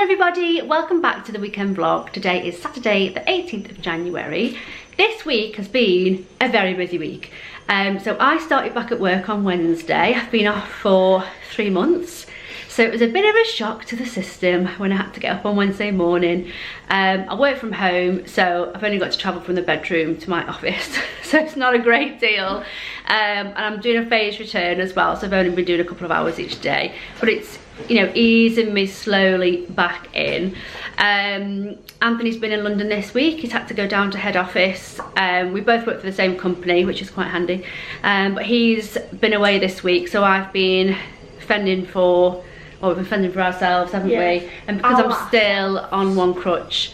everybody, welcome back to the weekend vlog. Today is Saturday the 18th of January. This week has been a very busy week. So I started back at work on Wednesday. I've been off for 3 months. So it was a bit of a shock to the system when I had to get up on Wednesday morning. I work from home, so I've only got to travel from the bedroom to my office. So it's not a great deal. And I'm doing a phased return as well, so I've only been doing a couple of hours each day. But it's, you know, easing me slowly back in. Anthony's been in London this week. He's had to go down to head office. We both work for the same company, which is quite handy. But he's been away this week, so I've been fending for, well, we've been fending for ourselves, haven't we? And because I'm still on one crutch,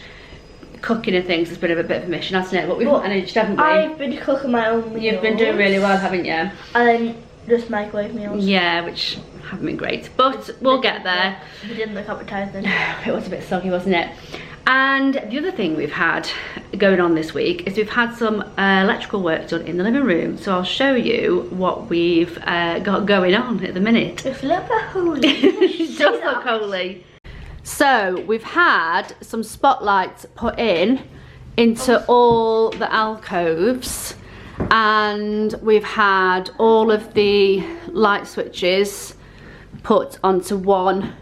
cooking and things has been a bit of a mission, hasn't it? But we've managed, haven't we? I've been cooking my own meals. You've been doing really well, haven't you? And just microwave meals. Yeah, which haven't been great, but we'll get there. It didn't look appetizing. It was a bit soggy, wasn't it? And the other thing we've had going on this week is we've had some electrical work done in the living room. So I'll show you what we've got going on at the minute. It's a little bit holy. It does look holy. So we've had some spotlights put into all the alcoves, and we've had all of the light switches put onto one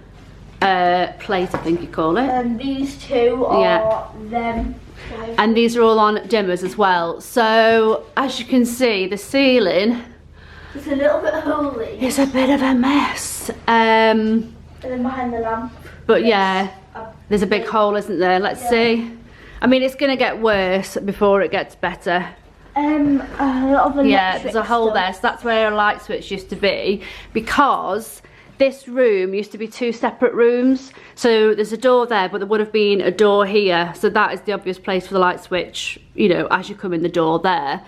plate, I think you call it. And these two are them. And these are all on dimmers as well. So as you can see, the ceiling is a little bit holy. It's a bit of a mess. And then behind the lamp. But yeah, there's a big hole, isn't there? Let's see. I mean, it's going to get worse before it gets better. A lot of yeah, there's a hole there. So that's where a light switch used to be, because this room used to be 2 separate rooms. So there's a door there, but there would have been a door here. So that is the obvious place for the light switch, you know, as you come in the door there.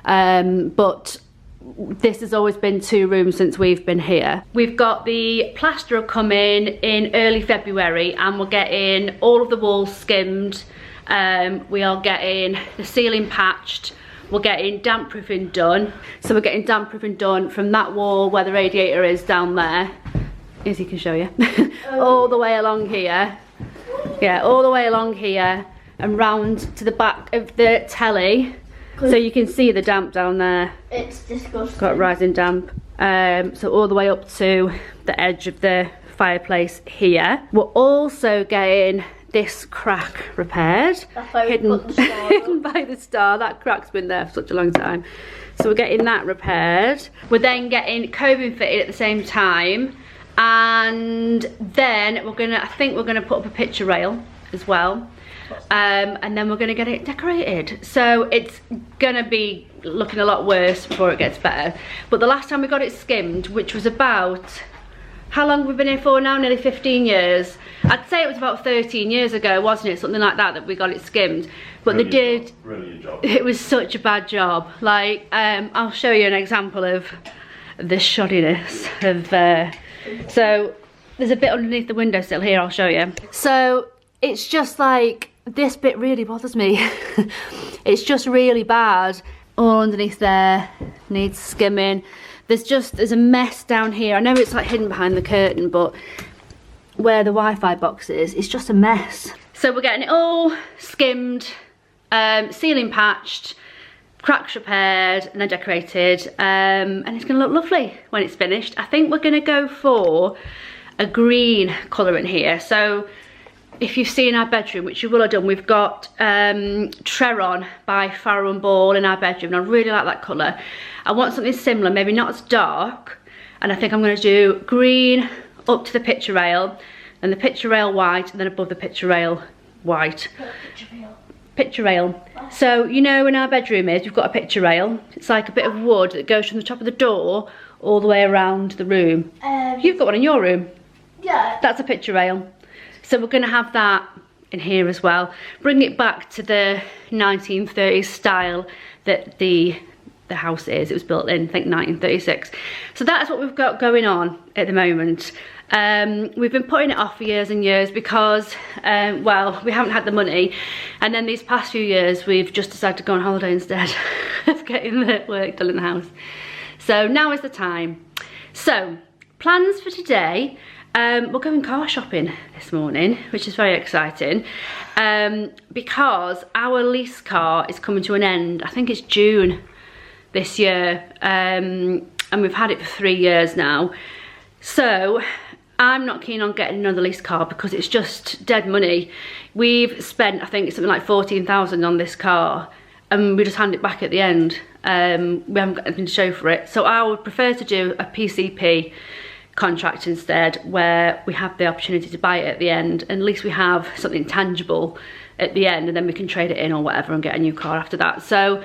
But this has always been 2 rooms since we've been here. We've got the plasterer coming in early February, and we're getting all of the walls skimmed. We are getting the ceiling patched. We're getting damp proofing done. So we're getting damp proofing done from that wall where the radiator is down there. Izzy can show you. All the way along here. Yeah, all the way along here and round to the back of the telly. So you can see the damp down there. It's disgusting. Got rising damp. So all the way up to the edge of the fireplace here. We're also getting this crack repaired, hidden by the star. That crack's been there for such a long time. So we're getting that repaired. We're then getting coving fitted at the same time, and then I think we're gonna put up a picture rail as well, and then we're gonna get it decorated. So it's gonna be looking a lot worse before it gets better. But the last time we got it skimmed, which was about, how long have we been here for now? Nearly 15 years. I'd say it was about 13 years ago, wasn't it? Something like that, that we got it skimmed. But really they did, really a job. It was such a bad job. Like, I'll show you an example of the shoddiness of, so there's a bit underneath the windowsill here, I'll show you. So it's just like, this bit really bothers me. It's just really bad. All underneath there needs skimming. There's a mess down here. I know it's like hidden behind the curtain, but where the Wi-Fi box is, it's just a mess. So we're getting it all skimmed, ceiling patched, cracks repaired, and then decorated, and it's gonna look lovely when it's finished. I think we're gonna go for a green colour in here. So if you've seen our bedroom, which you will have done, we've got Treron by Farrow and Ball in our bedroom, and I really like that colour. I want something similar, maybe not as dark, and I think I'm going to do green up to the picture rail, and the picture rail white, and then above the picture rail white. Picture rail. So, you know, in our bedroom we've got a picture rail. It's like a bit of wood that goes from the top of the door all the way around the room. You've got one in your room. Yeah. That's a picture rail. So we're going to have that in here as well. Bring it back to the 1930s style that the house is. It was built in, I think, 1936. So that's what we've got going on at the moment. We've been putting it off for years and years because, well, we haven't had the money. And then these past few years, we've just decided to go on holiday instead of getting the work done in the house. So now is the time. So, plans for today. We're going car shopping this morning, which is very exciting, because our lease car is coming to an end. I think it's June this year, and we've had it for 3 years now. So I'm not keen on getting another lease car because it's just dead money. We've spent, I think, something like 14,000 on this car, and we just hand it back at the end. We haven't got anything to show for it. So I would prefer to do a PCP contract instead, where we have the opportunity to buy it at the end, and at least we have something tangible at the end, and then we can trade it in or whatever and get a new car after that. So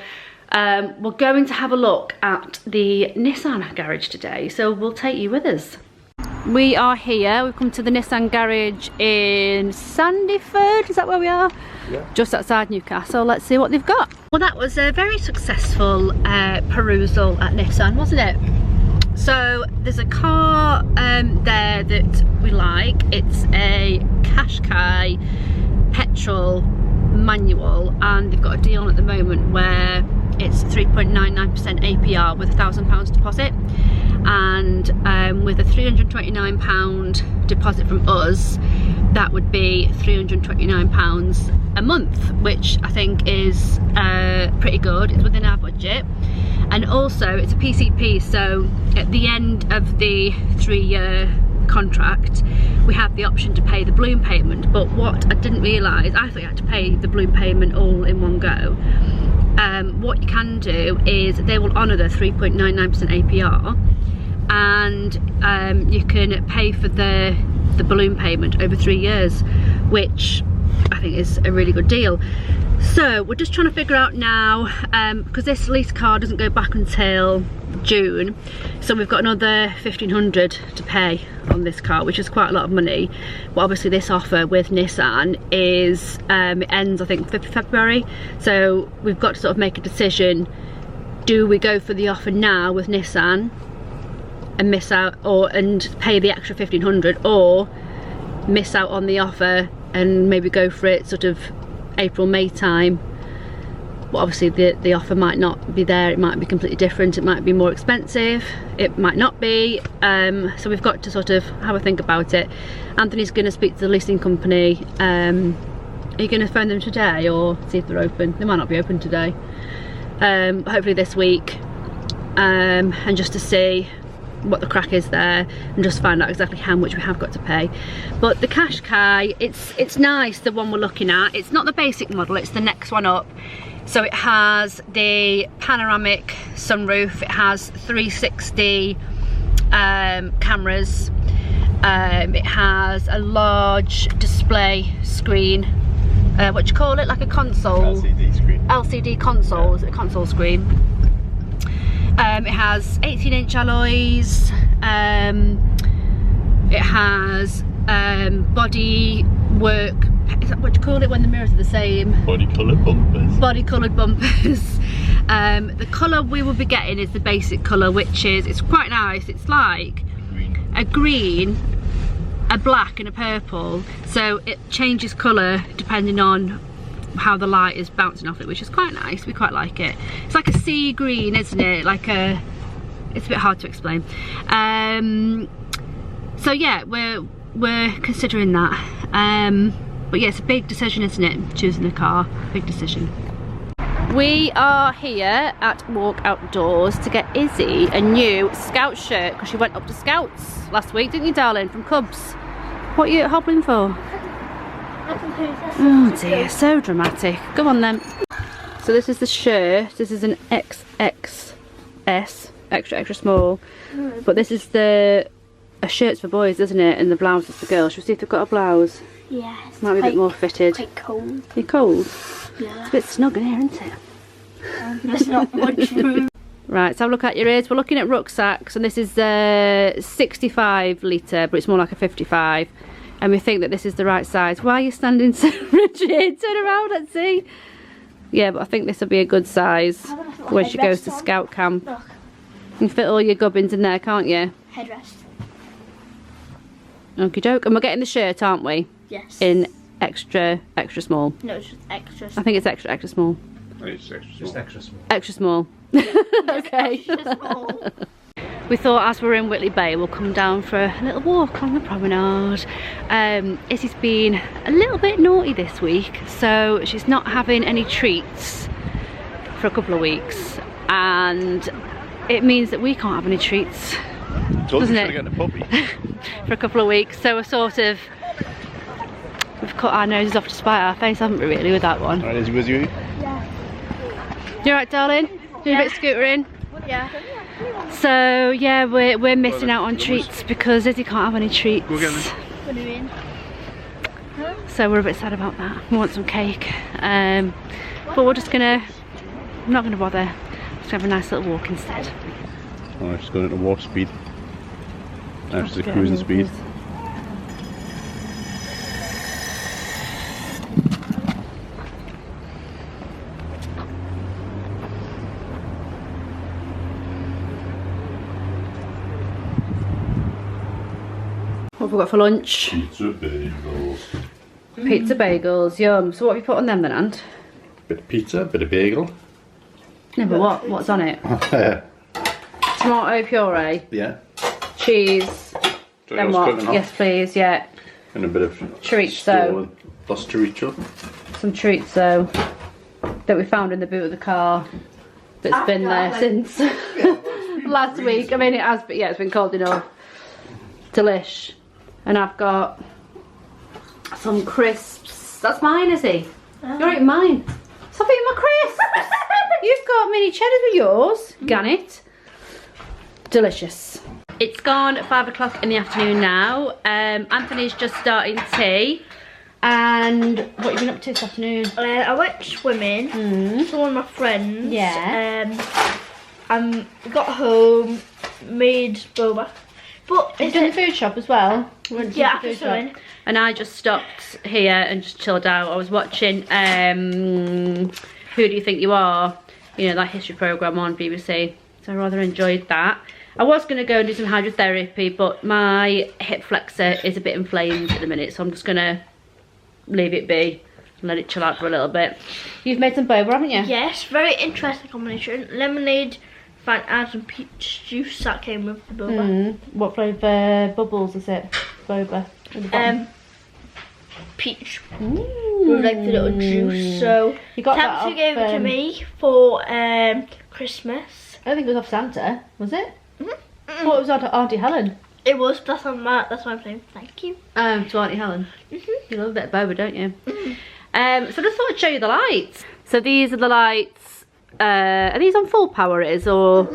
we're going to have a look at the Nissan garage today, so we'll take you with us. We are here, we've come to the Nissan garage in Sandyford, is that where we are? Yeah. Just outside Newcastle. Let's see what they've got. Well, that was a very successful perusal at Nissan, wasn't it? So there's a car there that we like. It's a Qashkai petrol manual, and they've got a deal at the moment where it's 3.99% APR with £1,000 deposit, and with a £329 deposit from us, that would be £329 a month, which I think is pretty good. It's within our budget, and also it's a PCP, so at the end of the 3-year contract we have the option to pay the balloon payment. But what I didn't realise, I thought you had to pay the balloon payment all in one go. What you can do is they will honour the 3.99% APR, and you can pay for the balloon payment over 3 years, which I think is a really good deal. So we're just trying to figure out now, because this lease car doesn't go back until June, so we've got another 1,500 to pay on this car, which is quite a lot of money. But obviously this offer with Nissan is it ends I think 5th of February, so we've got to sort of make a decision. Do we go for the offer now with Nissan and miss out, and pay the extra 1,500, or miss out on the offer and maybe go for it sort of April, May time? Well, obviously the offer might not be there, it might be completely different, it might be more expensive, it might not be, so we've got to sort of have a think about it. Anthony's going to speak to the leasing company. Are you going to phone them today or see if they're open? They might not be open today, hopefully this week, and just to see what the crack is there and just find out exactly how much we have got to pay. But the Qashkai, it's nice, the one we're looking at. It's not the basic model, it's the next one up. So it has the panoramic sunroof, it has 360 cameras, it has a large display screen, what do you call it, like a console? LCD screen. LCD console, is it a console screen? It has 18-inch alloys, it has body work, is that what you call it when the mirrors are the same? Body coloured bumpers. Body coloured bumpers. The colour we will be getting is the basic colour, which is, it's quite nice, it's like a green, a black and a purple, so it changes colour depending on how the light is bouncing off it, which is quite nice. We quite like it. It's like a sea green, isn't it? Like a, it's a bit hard to explain. So yeah, we're considering that. But yeah, it's a big decision, isn't it? Choosing a car, big decision. We are here at Walk Outdoors to get Izzy a new Scout shirt, because she went up to Scouts last week, didn't you, darling, from Cubs? What are you hobbling for? Oh dear, so dramatic. Go on then. So this is the shirt. This is an XXS, extra small. But this is a shirt's for boys, isn't it? And the blouse is for girls. Shall we see if they've got a blouse? Yes. Might be a bit more fitted. Quite cold. You're cold? Yeah. It's a bit snug in here, isn't it? There's not much room. Right, so have a look at your ears. We're looking at rucksacks, and this is the 65 litre, but it's more like a 55. And we think that this is the right size. Why are you standing so rigid? Turn around, let's see. Yeah, but I think this will be a good size when she goes to scout camp. Look. You can fit all your gubbins in there, can't you? Headrest. Okie doke. And we're getting the shirt, aren't we? Yes. In extra small. No, it's just extra small. I think it's extra small. It's extra small. Just extra small. Extra small. Okay. Extra small. we thought as we're in Whitley Bay we'll come down for a little walk on the promenade. Izzy's been a little bit naughty this week, so she's not having any treats for a couple of weeks, and it means that we can't have any treats, doesn't it? Get a puppy. For a couple of weeks, so we've cut our noses off to spite our face, haven't we, really, with that one? Alright, Izzy, was you? Yeah. You alright, darling? Doing a bit of scootering? Yeah. So yeah, we're missing out on treats because Izzy can't have any treats. Go get them. What do you mean? So we're a bit sad about that. We want some cake. But we're just gonna, I'm not gonna bother. Just have a nice little walk instead. Oh, she's going at warp speed. Now she's at cruising speed. What have we got for lunch? Pizza bagels. Pizza bagels, yum. So what have you put on them then, Ant? Bit of pizza, bit of bagel. No, but what's on it? Tomato puree, Yeah. cheese, then what? Yes please, yeah. And a bit of chorizo. Plus chorizo. Some chorizo that we found in the boot of the car that's been there since last week. I mean it has, but yeah, it's been cold enough. Delish. And I've got some crisps. That's mine, Izzy. You're eating mine. Stop eating my crisps. You've got mini cheddars with yours. Gannet. Delicious. It's gone 5 o'clock in the afternoon now. Anthony's just starting tea. And what have you been up to this afternoon? I went swimming. With one of my friends. Yeah. Got home, made boba. But You've done the food shop as well? Yeah, after swimming. And I just stopped here and just chilled out. I was watching Who Do You Think You Are? You know, that history programme on BBC. So I rather enjoyed that. I was going to go and do some hydrotherapy, but my hip flexor is a bit inflamed at the minute, so I'm just going to leave it be and let it chill out for a little bit. You've made some boba, haven't you? Yes, very interesting combination. Lemonade, Fanta and peach juice that came with the boba. What flavour bubbles is it? Boba. Peach. With like the little juice. So You got Santa that gave off, it to me for Christmas. I don't think it was off Santa, was it? I thought it was on Auntie Helen. It was. That's on that. That's why I'm saying thank you. To Auntie Helen. You love a bit of boba, don't you? So I just thought I'd show you the lights. So these are the lights. Are these on full power? It is, or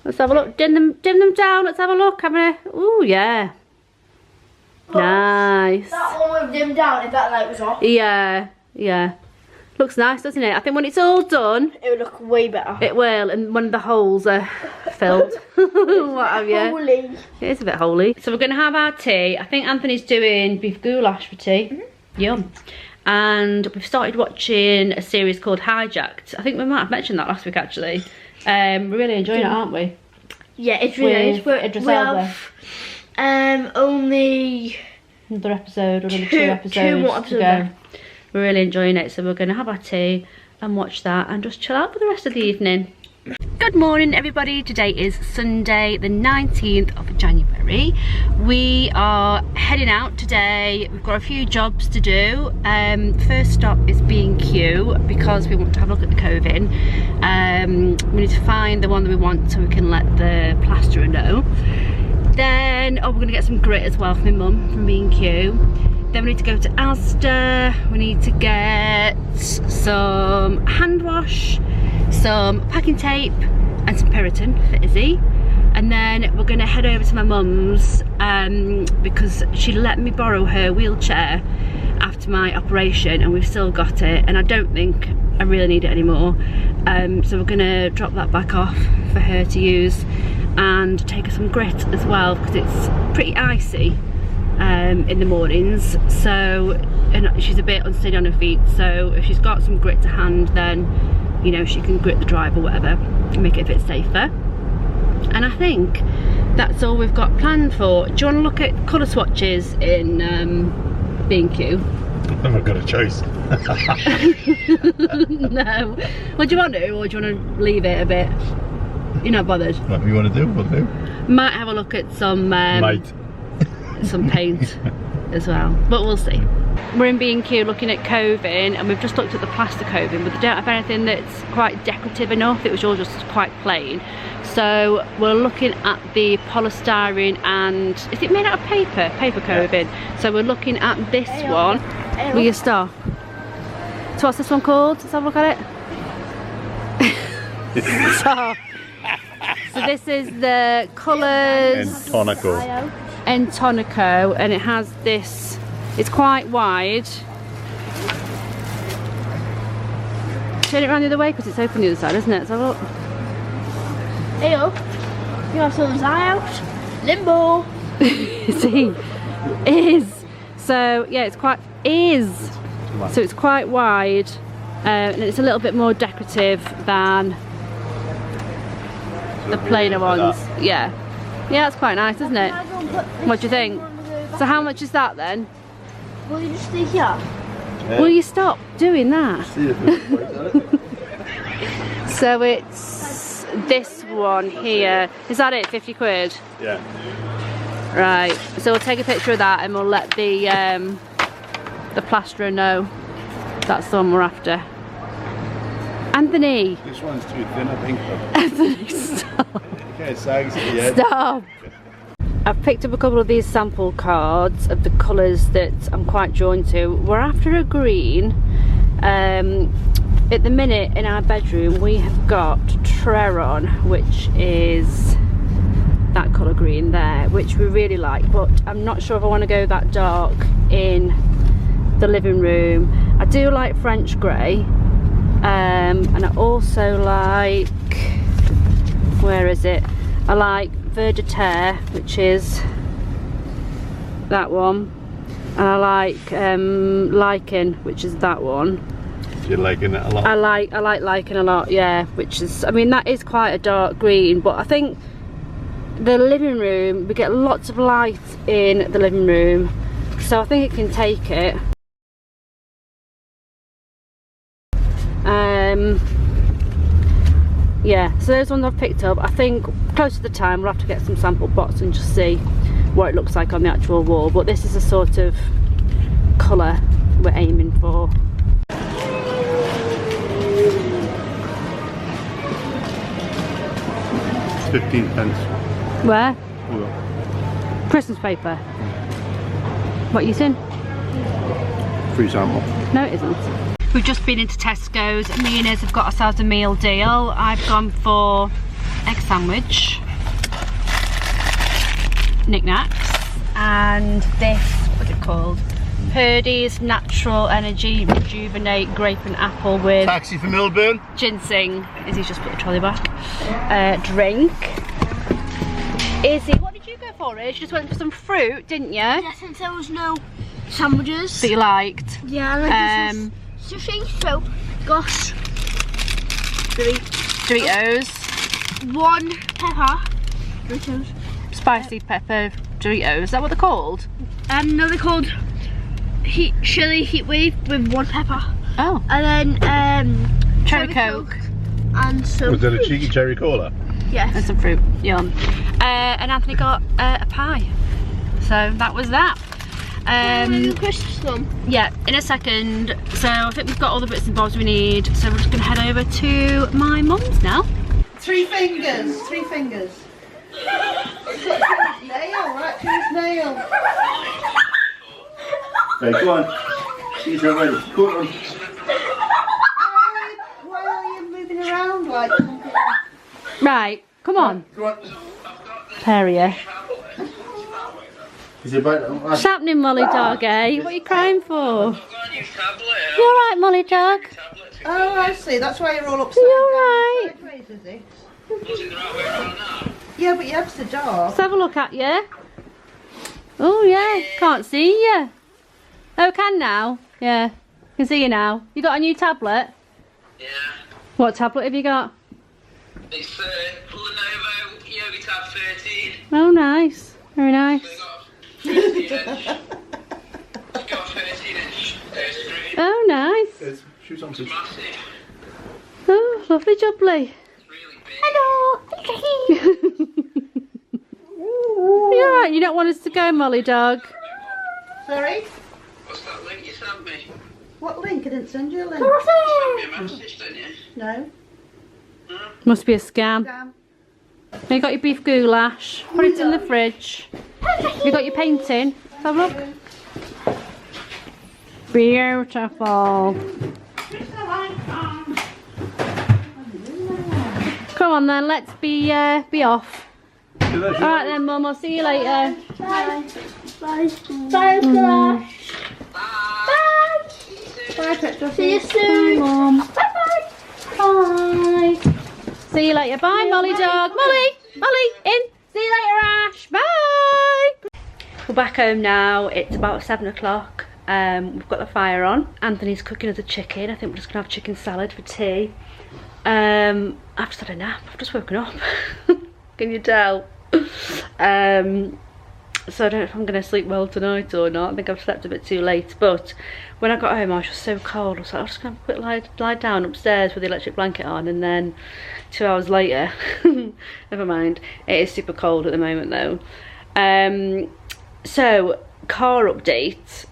let's have a look. Dim them down. Let's have a look. Ooh, yeah. Nice. That one would dim down if that light was off. Yeah, yeah. Looks nice, doesn't it? I think when it's all done, It would look way better. it will, and when the holes are filled, what have you? Holy. It is a bit holy. So we're going to have our tea. I think Anthony's doing beef goulash for tea. Yum. And we've started watching a series called Hijacked. I think we might have mentioned that last week, actually. We're really enjoying it, aren't we? Yeah, it's really nice. With Idris Elba. Only Another episode, or another two episodes two more to episodes go. left. We're really enjoying it, so we're going to have our tea and watch that and just chill out for the rest of the evening. Good morning, everybody. Today is Sunday the 19th of January. We are heading out today. We've got a few jobs to do. First stop is B&Q because we want to have a look at the coving. We need to find the one that we want so we can let the plasterer know. Then, we're going to get some grit as well for my mum from B&Q. Then we need to go to Asda. We need to get some hand wash, some packing tape and some Piriton for Izzy. And then we're going to head over to my mum's because she let me borrow her wheelchair after my operation and we've still got it, and I don't think I really need it anymore. So we're going to drop that back off for her to use and take her some grit as well because it's pretty icy in the mornings, so, and she's a bit unsteady on her feet, so if she's got some grit to hand, then you know she can grit the drive or whatever and make it a bit safer. And I think that's all we've got planned for. Do you want to look at colour swatches in B&Q? I've not got a choice. No. Well, do you want to, or do you want to leave it a bit? You're not bothered? Whatever you want to do, we'll do. Might have a look at some some paint as well, but we'll see. We're in B&Q looking at coving, and we've just looked at the plaster coving, but they don't have anything that's quite decorative enough. It was all just quite plain. So we're looking at the polystyrene, and is it made out of paper? Paper coving. Yeah. So we're looking at this one. Will you stop? So what's this one called? Let's have a look at it. So this is the colours Entonico, and it has this, it's quite wide. Turn it around the other way because it's open the other side, isn't it? So look. Hey up, you have someone's eye out. Limbo. See, is. So yeah, it's quite, so it's quite wide, and it's a little bit more decorative than the plainer ones. Yeah, yeah, it's quite nice, isn't it? What do you think? So how much is that then? Will you just stay here? Yeah. Will you stop doing that? So it's this one here. Is that it? 50 quid? Yeah. Right. So we'll take a picture of that and we'll let the plasterer know that's the one we're after. Anthony. This one's too thin, I think. Anthony, stop. Okay, sags at the end. Stop. I've picked up a couple of these sample cards of the colours that I'm quite drawn to. We're after a green. At the minute in our bedroom we have got Treron, which is that colour green there, which we really like, but I'm not sure if I want to go that dark in the living room. I do like French grey, and I also like, where is it? I like Vert de Terre, which is that one, and I like Lichen, which is that one. You're liking it a lot? I like Lichen a lot, yeah, which is, I mean, that is quite a dark green, but I think the living room, we get lots of light in the living room, so I think it can take it. Yeah, so those ones I've picked up. I think close to the time we'll have to get some sample pots and just see what it looks like on the actual wall, but this is the sort of colour we're aiming for. 15 pence. Where? Oh, Christmas paper. What, you seen? free sample. No, it isn't. We've just been into Tesco's. Me and Iz have got ourselves a meal deal. I've gone for egg sandwich, knickknacks, and this, what's it called? Purdy's Natural Energy Rejuvenate Grape and Apple with taxi for Milburn. Ginseng. Izzy's just put the trolley back. Drink. Izzy, what did you go for? You just went for some fruit, didn't you? Yeah, since there was no sandwiches. That you liked. Yeah, I like sushi, so gosh. Doritos. One pepper. Doritos. Spicy pepper Doritos. Is that what they're called? No, they're called chili heat wave with one pepper. Oh. And then cherry coke. And some Was there fruit. a cheeky cherry cola? Yes. And some fruit. Yum. And Anthony got a pie. So that was that. Christmas one. Yeah, in a second. So I think we've got all the bits and bobs we need. So we're just going to head over to my mum's now. 3 fingers. 3 fingers. Nail, right to his nail. Hey, go on. She's ready. Go on. Why are you moving around like? Right, come on. Go on. Terrier. Is it about What's happening, Molly Dog, eh? What are you crying for? You alright, Molly Dog? Oh, I see. That's why you're all upside You alright? down. Sideways, is it? Yeah, but you have the dog. Let's have a look at you. Oh yeah, can't see you. Oh, can now? Yeah, can see you now. You got a new tablet? Yeah. What tablet have you got? It's Lenovo Yogi Tab 13. Oh, nice. Very nice. They got 13 inch. It's got 13 inch screen. Oh, nice. It's shoes on. It's massive. Oh, lovely jubbly. It's really big. Hello. Yeah, you don't want us to go, Molly dog? Sorry? What's that link you sent me? What link? I didn't send you a link. You sent me a message, didn't you? No. Must be a scam. Scam. You got your beef goulash. Put it in the fridge. You got your painting. Let's have a look. Beautiful. Come on then, let's be off. Alright then, Mum, I'll see you later. Bye. Bye. Bye, Flash. Bye. Bye, Petra. See you soon. Bye, Mum. Bye. Bye. See you later. Bye, Molly dog. Molly, in. See you later, Ash. Bye. We're back home now. It's about 7 o'clock. We've got the fire on. Anthony's cooking us a chicken. I think we're just gonna have chicken salad for tea. I've just had a nap. I've just woken up. Can you tell? So I don't know if I'm gonna sleep well tonight or not. I think I've slept a bit too late, but when I got home I was just so cold. I was like, I'm just gonna have a quick lie down upstairs with the electric blanket on, and then 2 hours later, never mind. It is super cold at the moment though. So car update.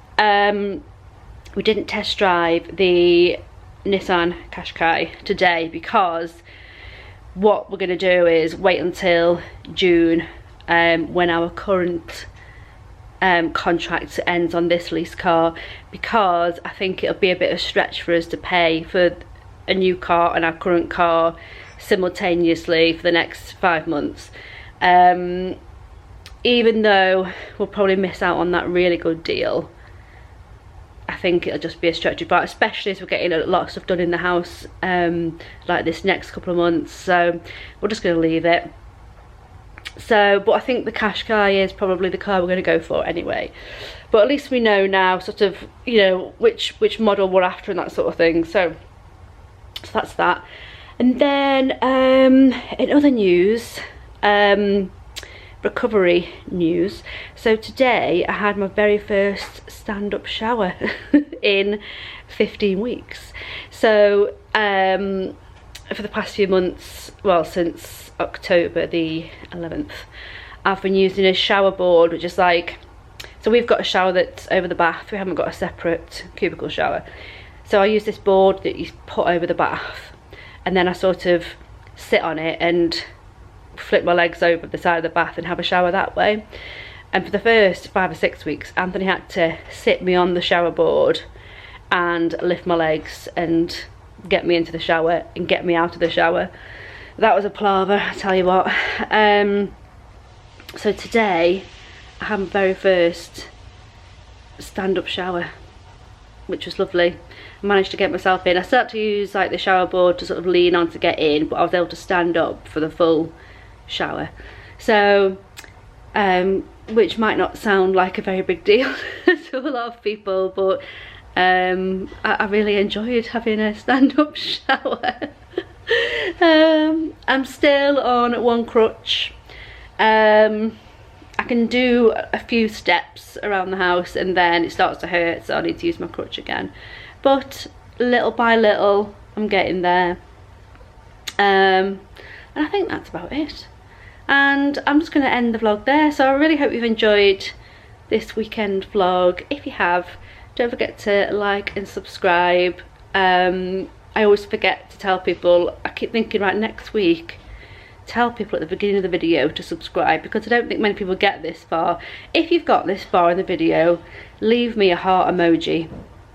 We didn't test drive the Nissan Qashkai today because what we're going to do is wait until June when our current contract ends on this lease car, because I think it'll be a bit of a stretch for us to pay for a new car and our current car simultaneously for the next 5 months. Even though we'll probably miss out on that really good deal, I think it'll just be a stretch apart, especially as we're getting a lot of stuff done in the house like this next couple of months. So we're just going to leave it. So, but I think the Qashkai is probably the car we're going to go for anyway. But at least we know now sort of, you know, which model we're after and that sort of thing. So that's that. And then in other news, recovery news. So today I had my very first stand-up shower in 15 weeks. So for the past few months, well, since October the 11th, I've been using a shower board, which is like, so we've got a shower that's over the bath. We haven't got a separate cubicle shower. So I use this board that you put over the bath, and then I sort of sit on it and flip my legs over the side of the bath and have a shower that way. And for the first 5 or 6 weeks, Anthony had to sit me on the shower board and lift my legs and get me into the shower and get me out of the shower. That was a palaver, I tell you what. So today I had my very first stand-up shower, which was lovely. I managed to get myself in. I started to use like the shower board to sort of lean on to get in, but I was able to stand up for the full shower. So which might not sound like a very big deal to a lot of people, but I really enjoyed having a stand-up shower. I'm still on one crutch. I can do a few steps around the house and then it starts to hurt, so I need to use my crutch again. But little by little I'm getting there. And I think that's about it. And I'm just going to end the vlog there. So I really hope you've enjoyed this weekend vlog. If you have, don't forget to like and subscribe. I always forget to tell people. I keep thinking, right, next week, tell people at the beginning of the video to subscribe, because I don't think many people get this far. If you've got this far in the video, leave me a heart emoji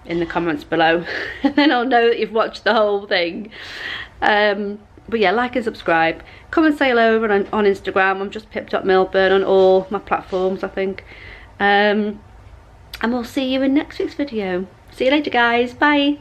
in the comments below and then I'll know that you've watched the whole thing. But yeah, like and subscribe. Come and say hello over on Instagram. I'm just pip.milburn on all my platforms, I think. And we'll see you in next week's video. See you later, guys. Bye.